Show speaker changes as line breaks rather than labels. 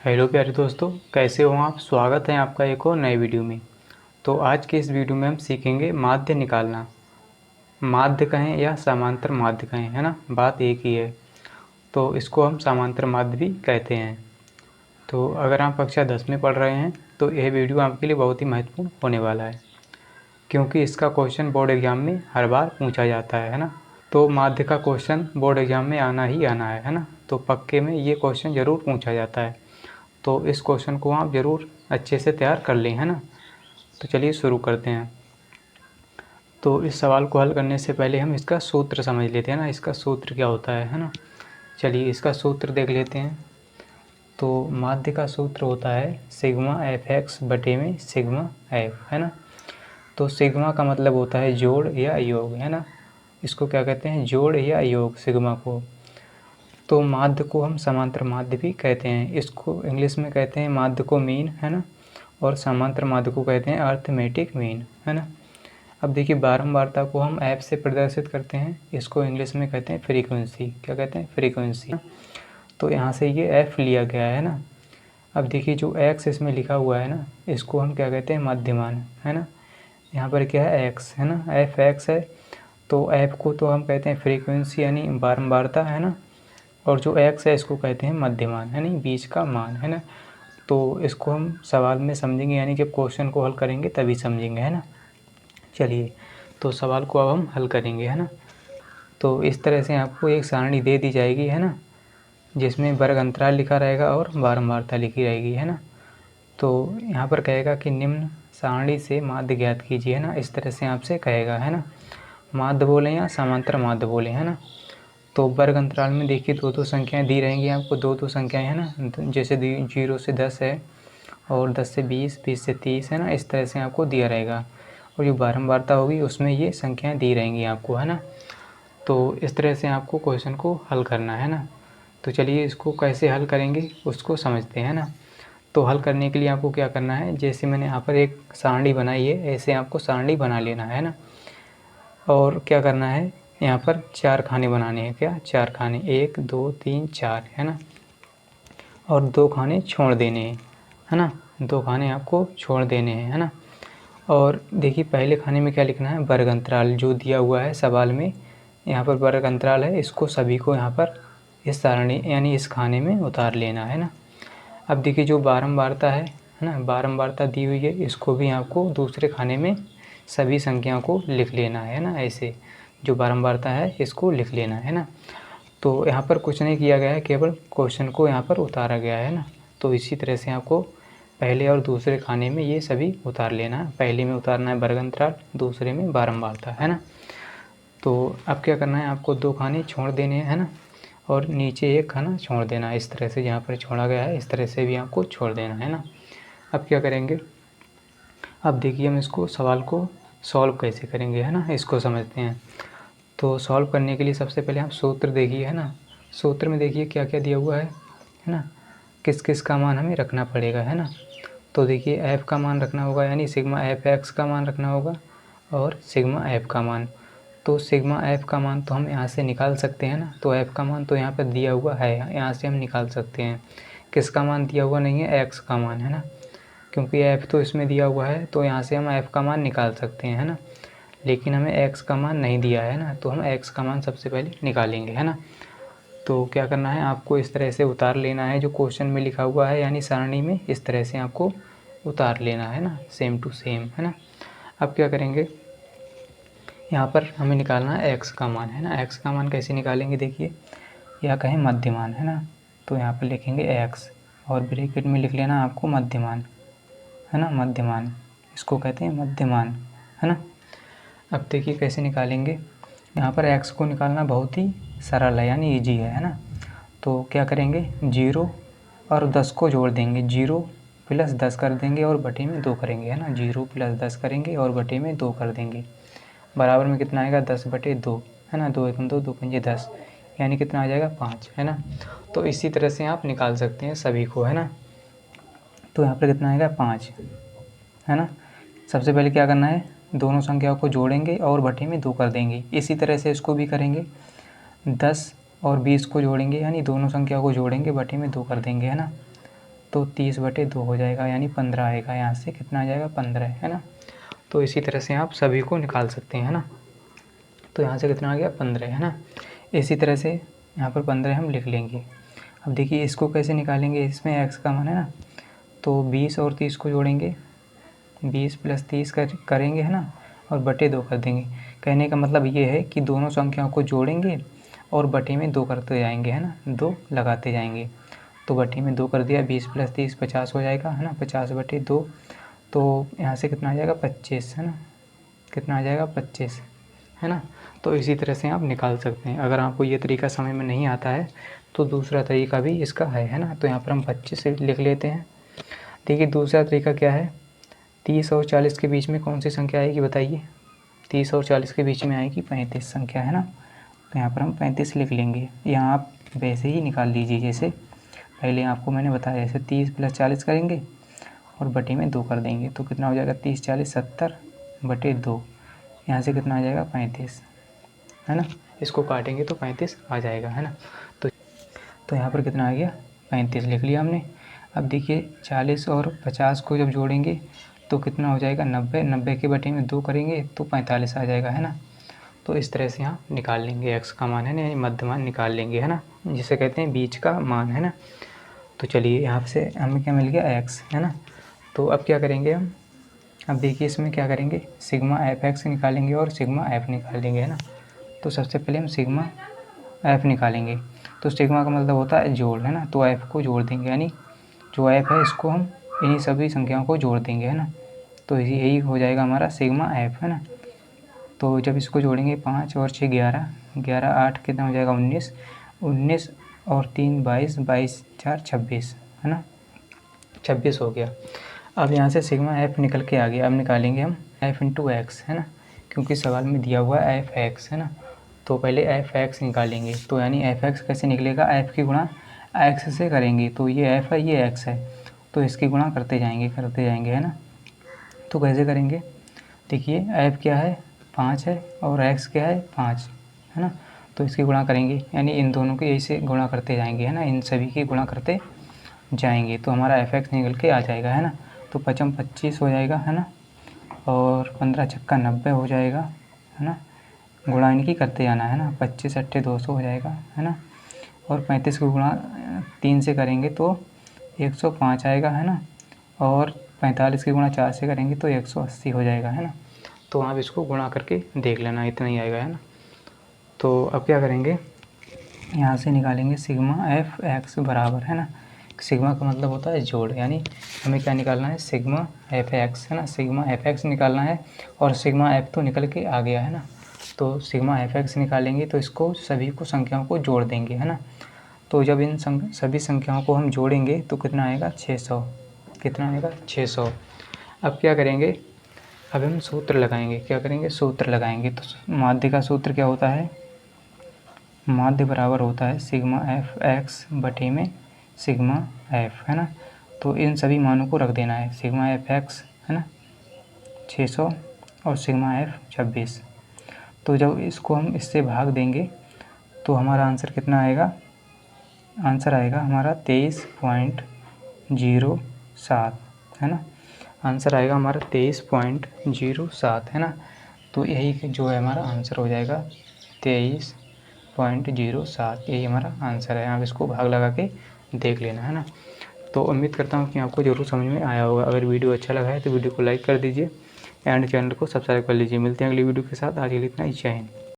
Hello प्यारे दोस्तों, कैसे हो आप। स्वागत है आपका एक और नए वीडियो में। तो आज के इस वीडियो में हम सीखेंगे माध्य निकालना। माध्य कहें या समांतर माध्य कहें, है ना, बात एक ही है। तो इसको हम समांतर माध्य भी कहते हैं। तो अगर आप कक्षा 10 में पढ़ रहे हैं तो यह वीडियो आपके लिए बहुत ही महत्वपूर्ण होने वाला है, क्योंकि इसका क्वेश्चन बोर्ड एग्ज़ाम में हर बार पूछा जाता है ना। तो माध्य का क्वेश्चन बोर्ड एग्ज़ाम में आना ही आना है ना। तो पक्के में ये क्वेश्चन ज़रूर पूछा जाता है। तो इस क्वेश्चन को आप ज़रूर अच्छे से तैयार कर लें, है ना। तो चलिए शुरू करते हैं। तो इस सवाल को हल करने से पहले हम इसका सूत्र समझ लेते हैं ना, इसका सूत्र क्या होता है ना। चलिए इसका सूत्र देख लेते हैं। तो माध्य का सूत्र होता है सिग्मा एफ एक्स बटे में सिग्मा एफ, है ना। तो सिग्मा का मतलब होता है जोड़ या योग, है ना। इसको क्या कहते हैं, जोड़ या योग, सिग्मा को। तो माध्य को हम समांतर माध्य भी कहते हैं। इसको इंग्लिश में कहते हैं माध्य को मीन, है ना। और समांतर माध्य को कहते हैं अर्थमेटिक मीन, है ना। अब देखिए बारंबारता को हम एफ से प्रदर्शित करते हैं। इसको इंग्लिश में कहते हैं फ्रीक्वेंसी। क्या कहते हैं, फ्रीक्वेंसी। तो यहाँ से ये एफ लिया गया है ना। अब देखिए जो एक्स इसमें लिखा हुआ है ना, इसको हम क्या कहते हैं, मध्यमान, है ना। यहाँ पर क्या है, एक्स, है ना, एफ एक्स है। तो एफ को तो हम कहते हैं फ्रीक्वेंसी यानी बारंबारता, है ना। और जो एक्स है इसको कहते हैं मध्यमान, है नहीं, बीच का मान, है ना। तो इसको हम सवाल में समझेंगे, यानी कि क्वेश्चन को हल करेंगे तभी समझेंगे, है ना। चलिए तो सवाल को अब हम हल करेंगे, है ना। तो इस तरह से आपको एक सारणी दे दी जाएगी, है ना, जिसमें वर्ग अंतराल लिखा रहेगा और बारंबारता लिखी रहेगी, है ना। तो यहाँ पर कहेगा कि निम्न सारणी से माध्य ज्ञात कीजिए, है ना। इस तरह से आपसे कहेगा, है ना, माध्य बोलें या समांतर माध्य बोलें, है ना। तो वर्ग अंतराल में देखिए दो दो संख्याएं दी रहेंगी आपको, दो दो संख्याएं, है ना। जैसे 0 से 10 है और 10 से 20, 20 से 30, है ना। इस तरह से आपको दिया रहेगा। और जो बारंबारता होगी उसमें ये संख्याएं दी रहेंगी आपको, है ना। तो इस तरह से आपको क्वेश्चन को हल करना है ना। तो चलिए इसको कैसे हल करेंगे उसको समझते हैं ना। तो हल करने के लिए आपको क्या करना है, जैसे मैंने यहाँ पर एक सारणी बनाई है, ऐसे आपको सारणी बना लेना है ना। और क्या करना है, यहाँ पर 4 खाने बनाने हैं। क्या, 4 खाने, 1 2 3 4, है ना। और 2 खाने छोड़ देने हैं, है ना। 2 खाने आपको छोड़ देने हैं, है ना। और देखिए पहले खाने में क्या लिखना है, वर्ग अंतराल जो दिया हुआ है सवाल में। यहाँ पर वर्ग अंतराल है, इसको सभी को यहाँ पर इस सारणी यानी इस खाने में उतार लेना है ना। अब देखिए जो बारंबारता है ना, बारंबारता दी हुई है, इसको भी आपको दूसरे खाने में सभी संख्याओं को लिख लेना है ना। ऐसे जो बारंबारता है इसको लिख लेना है ना। तो यहाँ पर कुछ नहीं किया गया है, केवल क्वेश्चन को यहाँ पर उतारा गया है ना। तो इसी तरह से आपको पहले और दूसरे खाने में ये सभी उतार लेना है। पहले में उतारना है वर्ग अंतराल, दूसरे में बारंबारता, है ना। तो अब क्या करना है, आपको 2 खाने छोड़ देने हैं, है ना। और नीचे 1 खाना छोड़ देना है, इस तरह से जहाँ पर छोड़ा गया है इस तरह से भी आपको छोड़ देना है ना। अब क्या करेंगे, अब देखिए हम इसको सवाल को सॉल्व कैसे करेंगे, है ना, इसको समझते हैं। तो सॉल्व करने के लिए सबसे पहले आप सूत्र देखिए, है ना। सूत्र में देखिए क्या क्या दिया हुआ है ना, किस किस का मान हमें रखना पड़ेगा, है ना। तो देखिए एफ़ का मान रखना होगा, यानी सिग्मा एफ एक्स का मान रखना होगा और सिग्मा एफ़ का मान। तो सिग्मा एफ़ का मान तो हम यहाँ से निकाल सकते हैं ना। तो एफ़ का मान तो यहाँ पर दिया हुआ है, यहाँ से हम निकाल सकते हैं। किसका मान दिया हुआ नहीं है, एक्स का मान, है ना। क्योंकि एफ़ तो इसमें दिया हुआ है, तो यहाँ से हम एफ़ का मान निकाल सकते हैं, है ना। लेकिन हमें एक्स का मान नहीं दिया है ना, तो हम एक्स का मान सबसे पहले निकालेंगे, है ना। तो क्या करना है, आपको इस तरह से उतार लेना है जो क्वेश्चन में लिखा हुआ है, यानी सारणी में इस तरह से आपको उतार लेना है ना, सेम टू सेम, है ना। अब क्या करेंगे, यहाँ पर हमें निकालना है एक्स का मान, है ना। एक्स का मान कैसे निकालेंगे, देखिए या कहें मध्यमान, है ना। तो यहाँ पर लिखेंगे एक्स और ब्रैकेट में लिख लेना आपको मध्यमान, है ना, मध्यमान, इसको कहते हैं मध्यमान, है ना। अब देखिए कैसे निकालेंगे, यहाँ पर x को निकालना बहुत ही सरल है, यानी इजी है ना। तो क्या करेंगे, 0 और 10 को जोड़ देंगे, 0 प्लस 10 कर देंगे और बटे में 2 करेंगे, है ना। 0 प्लस 10 करेंगे और बटे में 2 कर देंगे, बराबर में कितना आएगा, 10/2, है ना। 2 एकम 2, 2 पंजे 10, यानी कितना आ जाएगा, 5, है ना। तो इसी तरह से आप निकाल सकते हैं सभी को, है ना। तो यहाँ पर कितना आएगा, 5, है ना। सबसे पहले क्या करना है, दोनों संख्याओं को जोड़ेंगे और बटे में 2 कर देंगे। इसी तरह से इसको भी करेंगे, 10 और 20 को जोड़ेंगे, यानी दोनों संख्याओं को जोड़ेंगे, बटे में 2 कर देंगे, है ना। तो 30/2 हो जाएगा, यानी 15 आएगा। यहाँ से कितना आ जाएगा, 15 है ना। तो इसी तरह से आप सभी को निकाल सकते हैं, है ना। तो यहाँ से कितना आ गया, 15 है ना। इसी तरह से यहाँ पर 15 हम लिख लेंगे। अब देखिए इसको कैसे निकालेंगे, इसमें x का मान है ना, तो 20 और 30 को जोड़ेंगे, 20 + 30 करेंगे, है ना, और बटे 2 कर देंगे। कहने का मतलब ये है कि दोनों संख्याओं को जोड़ेंगे और बटे में 2 करते जाएंगे, है ना, 2 लगाते जाएंगे। तो बटे में 2 कर दिया, 20 + 30 50 हो जाएगा, है ना, 50/2। तो यहाँ से कितना आ जाएगा, 25, है ना, कितना आ जाएगा, 25, है ना। तो इसी तरह से आप निकाल सकते हैं। अगर आपको ये तरीका समझ में नहीं आता है तो दूसरा तरीका भी इसका है ना। तो यहाँ पर हम 25 से लिख लेते हैं। देखिए दूसरा तरीका क्या है, 30 और 40 के बीच में कौन सी संख्या आएगी बताइए। 30 और 40 के बीच में आएगी 35 संख्या, है ना। तो यहाँ पर हम 35 लिख लेंगे। यहाँ आप वैसे ही निकाल लीजिए जैसे पहले आपको मैंने बताया, जैसे 30 + 40 करेंगे और बटे में 2 कर देंगे। तो कितना हो जाएगा, 30 40 70/2। यहाँ से कितना आ जाएगा, 35, है ना। इसको काटेंगे तो 35 आ जाएगा, है ना। तो यहाँ पर कितना आ गया, 35 लिख लिया हमने। अब देखिए 40 और 50 को जब जोड़ेंगे तो कितना हो जाएगा, 90। 90 के बटे में 2 करेंगे तो 45 आ जाएगा, है ना। तो इस तरह से आप निकाल लेंगे x का मान, है ना, यानी मध्य मान निकाल लेंगे, है ना, जिसे कहते हैं बीच का मान, है ना। तो चलिए यहाँ से हमें क्या मिल गया, x, है ना। तो अब क्या करेंगे हम, अब देखिए इसमें क्या करेंगे, सिग्मा f(x) निकालेंगे और सिग्मा f निकालेंगे, है ना। तो सबसे पहले हम सिग्मा f निकालेंगे। तो सिग्मा का मतलब होता है जोड़, है ना। तो f को जोड़ देंगे, यानी जो f है इसको हम इन्हीं सभी संख्याओं को जोड़ देंगे, है ना। तो यही हो जाएगा हमारा सिग्मा f, है ना। तो जब इसको जोड़ेंगे 5 और 6 11, 11 8 कितना हो जाएगा, 19, 19 और 3 22, 22 4 26, है ना, 26 हो गया। अब यहाँ से सिग्मा f निकल के आ गया। अब निकालेंगे हम f × x, है ना, क्योंकि सवाल में दिया हुआ है f(x), है ना। तो पहले f(x) निकालेंगे। तो यानी f(x) कैसे निकलेगा, f की गुणा x से करेंगे। तो ये f है, ये x है, तो इसकी गुणा करते जाएंगे, है ना। तो कैसे करेंगे, देखिए f क्या है, 5 है, और x क्या है, 5, है ना। तो इसकी गुणा करेंगे, यानी इन दोनों के ऐसे गुणा करते जाएंगे, है ना, इन सभी की गुणा करते जाएंगे। तो हमारा f(x) निकल के आ जाएगा, है ना। तो 5 25 हो जाएगा, है ना, और 15 छक्का 90 हो जाएगा, है ना। गुणा इनकी करते जाना, है ना, 25 8 200 हो जाएगा, है ना। और 35 को गुणा 3 से करेंगे तो 105 आएगा, है ना। और 45 की गुणा 4 से करेंगे तो 180 हो जाएगा, है ना। तो आप इसको गुणा करके देख लेना, इतना ही आएगा, है ना। तो अब क्या करेंगे, यहाँ से निकालेंगे सिग्मा f(x) बराबर, है ना। सिग्मा का मतलब होता है जोड़, यानी हमें क्या निकालना है, सिग्मा f(x), है ना, सिग्मा f(x) निकालना है। और सिग्मा f तो निकल के आ गया, है ना। तो सिग्मा f(x) निकालेंगे तो इसको सभी को संख्याओं को जोड़ देंगे, है ना। तो जब इन सभी संख्याओं को हम जोड़ेंगे तो कितना आएगा, 600, कितना आएगा, 600। अब क्या करेंगे, अब हम सूत्र लगाएंगे, क्या करेंगे, सूत्र लगाएंगे। तो माध्य का सूत्र क्या होता है, माध्य बराबर होता है सिग्मा f(x) बटे में सिग्मा f, है ना। तो इन सभी मानों को रख देना है, सिग्मा f(x), है ना, 600 और सिग्मा f 26। तो जब इसको हम इससे भाग देंगे तो हमारा आंसर कितना आएगा, आंसर आएगा हमारा 23.07, है ना। आंसर आएगा हमारा 23.07, है ना। तो यही जो है हमारा आंसर हो जाएगा 23.07, यही हमारा आंसर है। आप इसको भाग लगा के देख लेना, है ना। तो उम्मीद करता हूँ कि आपको ज़रूर समझ में आया होगा। अगर वीडियो अच्छा लगा है तो वीडियो को लाइक कर दीजिए एंड चैनल को सब्सक्राइब कर लीजिए। मिलते हैं अगली वीडियो के साथ। आज के लिए इतना ही, जय हिंद।